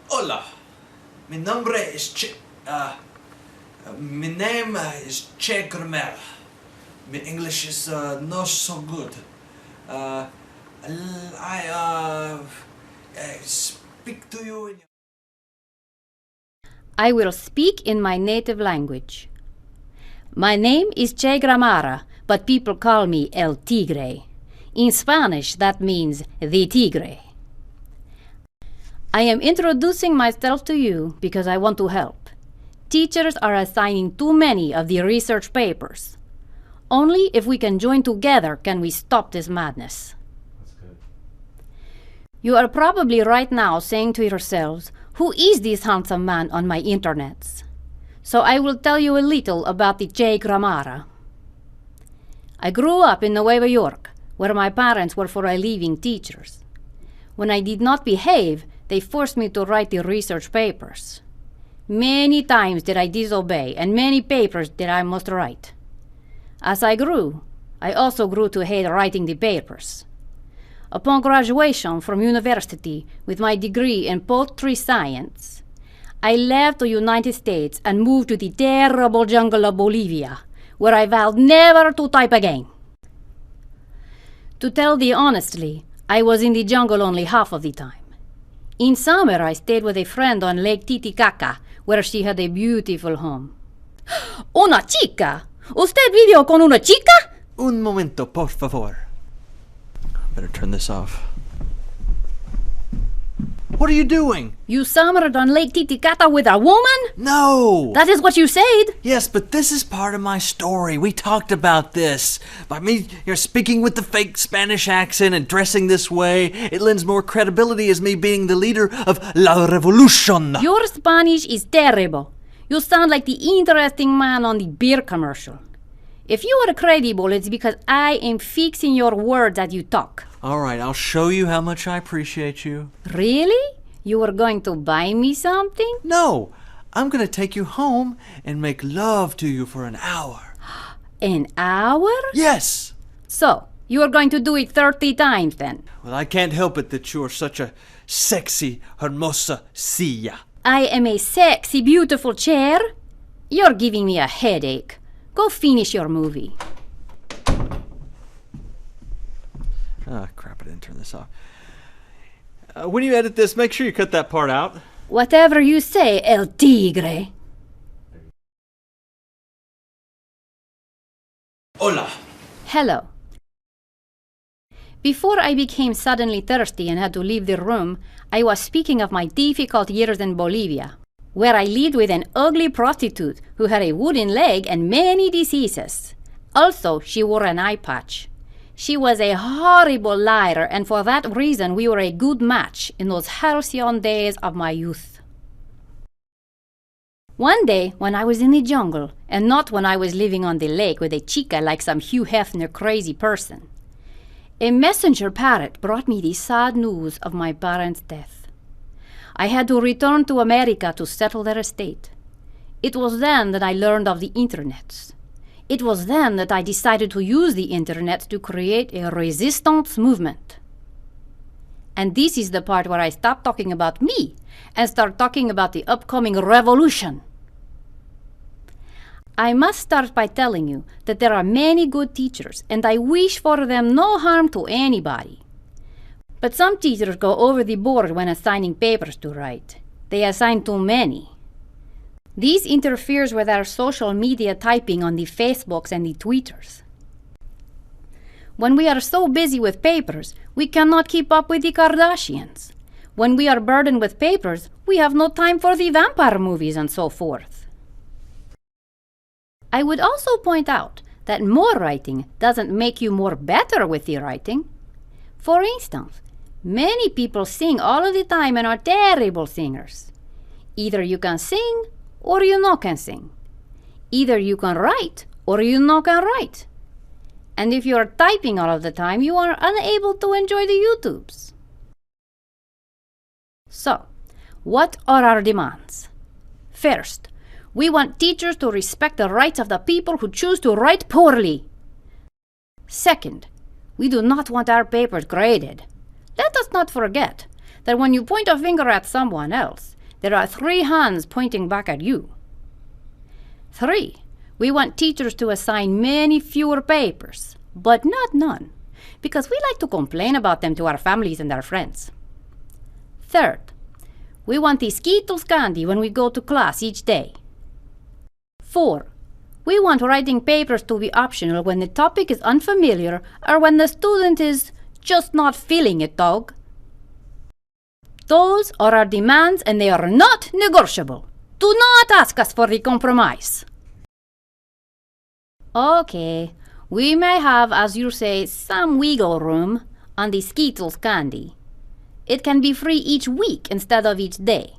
Hola, mi nombre es my name is Che Grammara. My English is not so good. I speak to you in... I will speak in my native language. My name is Che Grammara, but people call me El Tigre. In Spanish, that means the tigre. I am introducing myself to you because I want to help. Teachers are assigning too many of the research papers. Only if we can join together can we stop this madness. That's good. You are probably right now saying to yourselves, who is this handsome man on my internets? So I will tell you a little about the Che Grammara. I grew up in Nueva York, where my parents were for a living teachers. When I did not behave, they forced me to write the research papers. Many times did I disobey, and many papers did I must write. As I grew, I also grew to hate writing the papers. Upon graduation from university with my degree in poultry science, I left the United States and moved to the terrible jungle of Bolivia, where I vowed never to type again. To tell thee honestly, I was in the jungle only half of the time. In summer, I stayed with a friend on Lake Titicaca, where she had a beautiful home. Una chica? ¿Usted vivió con una chica? Un momento, por favor. Better turn this off. What are you doing? You summered on Lake Titicaca with a woman? No! That is what you said. Yes, but this is part of my story. We talked about this. By me, you're speaking with the fake Spanish accent and dressing this way. It lends more credibility as me being the leader of La Revolution. Your Spanish is terrible. You sound like the interesting man on the beer commercial. If you are credible, it's because I am fixing your words as you talk. All right, I'll show you how much I appreciate you. Really? You are going to buy me something? No, I'm going to take you home and make love to you for an hour. An hour? Yes. So, you are going to do it 30 times then? Well, I can't help it that you're such a sexy, hermosa silla. I am a sexy, beautiful chair? You're giving me a headache. Go finish your movie. Ah, crap, I didn't turn this off. When you edit this, make sure you cut that part out. Whatever you say, El Tigre. Hola. Hello. Before I became suddenly thirsty and had to leave the room, I was speaking of my difficult years in Bolivia, where I lived with an ugly prostitute who had a wooden leg and many diseases. Also, she wore an eye patch. She was a horrible liar, and for that reason we were a good match in those halcyon days of my youth. One day, when I was in the jungle, and not when I was living on the lake with a chica like some Hugh Hefner crazy person, a messenger parrot brought me the sad news of my parents' death. I had to return to America to settle their estate. It was then that I learned of the internets. It was then that I decided to use the internet to create a resistance movement. And this is the part where I stop talking about me and start talking about the upcoming revolution. I must start by telling you that there are many good teachers, and I wish for them no harm to anybody. But some teachers go over the board when assigning papers to write. They assign too many. This interferes with our social media typing on the Facebooks and the Twitters. When we are so busy with papers, we cannot keep up with the Kardashians. When we are burdened with papers, we have no time for the vampire movies and so forth. I would also point out that more writing doesn't make you more better with the writing. For instance, many people sing all of the time and are terrible singers. Either you can sing or you no can sing. Either you can write or you no can write. And if you are typing all of the time, you are unable to enjoy the YouTubes. So, what are our demands? First, we want teachers to respect the rights of the people who choose to write poorly. Second, we do not want our papers graded. Let us not forget that when you point a finger at someone else, There are 3 hands pointing back at you. 3. We want teachers to assign many fewer papers, but not none, because we like to complain about them to our families and our friends. 3rd, we want the Skittles candy when we go to class each day. 4. We want writing papers to be optional when the topic is unfamiliar or when the student is just not feeling it, dog. Those are our demands and they are not negotiable. Do not ask us for the compromise. Okay, we may have, as you say, some wiggle room on the Skittles candy. It can be free each week instead of each day.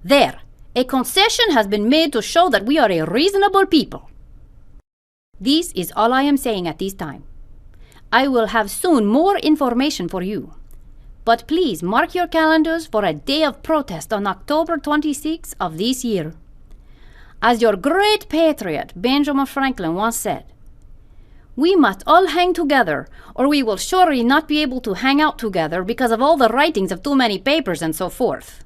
There, a concession has been made to show that we are a reasonable people. This is all I am saying at this time. I will have soon more information for you. But please mark your calendars for a day of protest on October 26th of this year. As your great patriot Benjamin Franklin once said, we must all hang together, or we will surely not be able to hang out together because of all the writings of too many papers and so forth.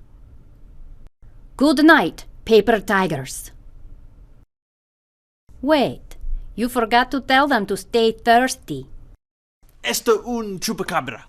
Good night, paper tigers. Wait, you forgot to tell them to stay thirsty. Esto un chupacabra.